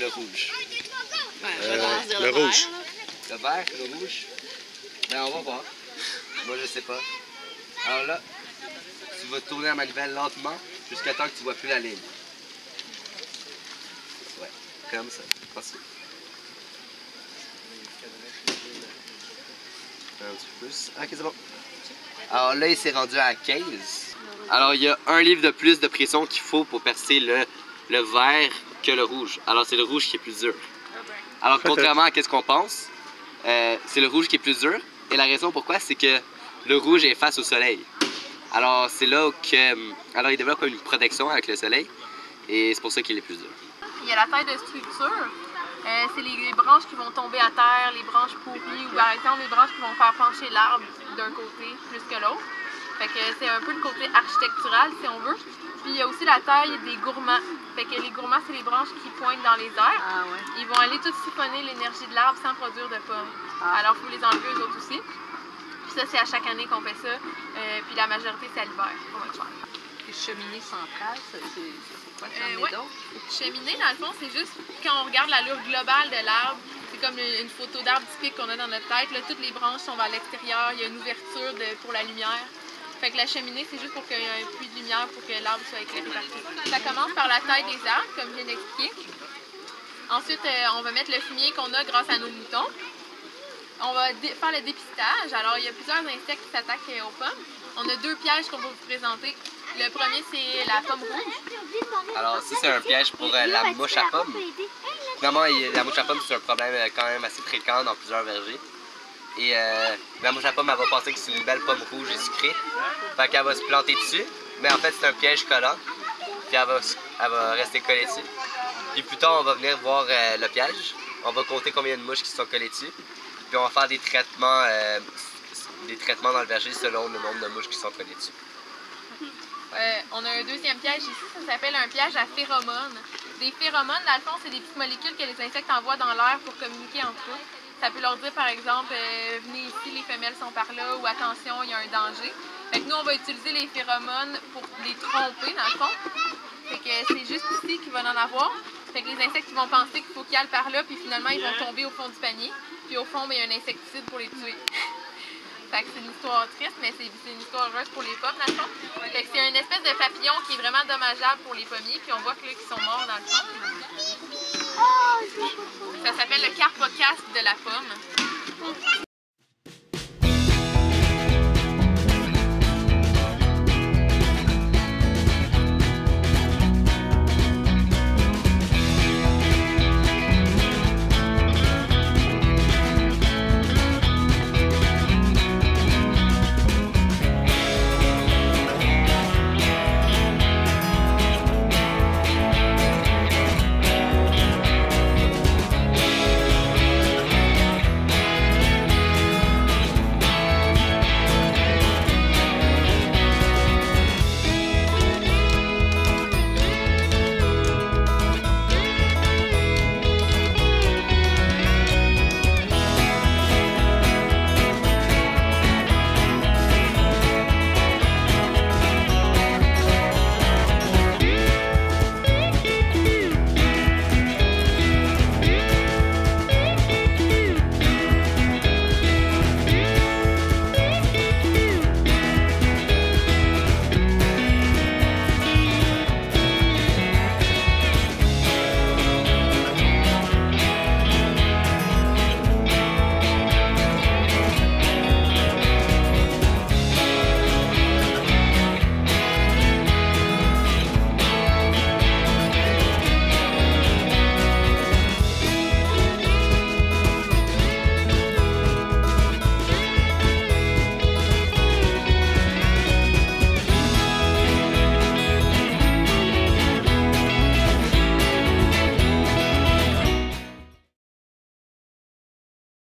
rouge? Le rouge. Le vert, le rouge? Ben, on va voir. Moi, je sais pas. Alors là, tu vas tourner la manivelle lentement jusqu'à temps que tu vois plus la ligne. Ouais, comme ça. Continue. Un petit peu plus. Ok, c'est bon. Alors là, il s'est rendu à 15. Alors, il y a un livre de plus de pression qu'il faut pour percer le vert que le rouge. Alors, c'est le rouge qui est plus dur. Alors, contrairement à ce qu'on pense, c'est le rouge qui est plus dur. Et la raison pourquoi, c'est que le rouge est face au soleil. Alors, c'est là que... Alors, il développe une protection avec le soleil. Et c'est pour ça qu'il est plus dur. Il y a la taille de structure. C'est les branches qui vont tomber à terre, les branches pourries, ou par exemple les branches qui vont faire pencher l'arbre d'un côté plus que l'autre. Fait que c'est un peu le côté architectural, si on veut. Puis il y a aussi la taille des gourmands. Fait que les gourmands, c'est les branches qui pointent dans les airs. Ah ouais. Ils vont aller tout siphonner l'énergie de l'arbre sans produire de pommes. Alors il faut les enlever eux autres aussi. Puis ça, c'est à chaque année qu'on fait ça. Puis la majorité, c'est à l'hiver qu'on va le faire. Les cheminées centrales, c'est quoi le Ouais. Cheminée, dans le fond, c'est juste quand on regarde l'allure globale de l'arbre, c'est comme une photo d'arbre typique qu'on a dans notre tête. Là, toutes les branches sont vers l'extérieur, il y a une ouverture pour la lumière. Fait que la cheminée, c'est juste pour qu'il y ait un puits de lumière pour que l'arbre soit éclairé partout. Ça commence par la taille des arbres, comme je viens d'expliquer. Ensuite, on va mettre le fumier qu'on a grâce à nos moutons. On va faire le dépistage. Alors, il y a plusieurs insectes qui s'attaquent aux pommes. On a deux pièges qu'on va vous présenter. Le premier, c'est la pomme rouge. Alors, ça, c'est un piège pour la mouche à pomme. Finalement, la mouche à pomme, c'est un problème quand même assez fréquent dans plusieurs vergers. Et la mouche à pomme, elle va penser que c'est une belle pomme rouge et sucrée. Fait qu'elle va se planter dessus. Mais en fait, c'est un piège collant. Puis elle va rester collée dessus. Puis plus tard, on va venir voir le piège. On va compter combien de mouches qui sont collées dessus. Puis on va faire des traitements dans le verger selon le nombre de mouches qui sont collées dessus. On a un deuxième piège ici, ça s'appelle un piège à phéromones. Des phéromones, dans le fond, c'est des petites molécules que les insectes envoient dans l'air pour communiquer entre eux. Ça peut leur dire, par exemple, venez ici, les femelles sont par là, ou attention, il y a un danger. Fait que nous, on va utiliser les phéromones pour les tromper, dans le fond. Fait que c'est juste ici qu'il va en avoir. Fait que les insectes ils vont penser qu'il faut qu'ils aillent par là, puis finalement, ils vont tomber au fond du panier. Puis au fond, il y a un insecticide pour les tuer. Fait que c'est une histoire triste, mais c'est une histoire heureuse pour les pommes, dans le fond. Fait que c'est une espèce de papillon qui est vraiment dommageable pour les pommiers, puis on voit que là, qu'ils sont morts dans le fond. Ça s'appelle le carpocasque de la pomme.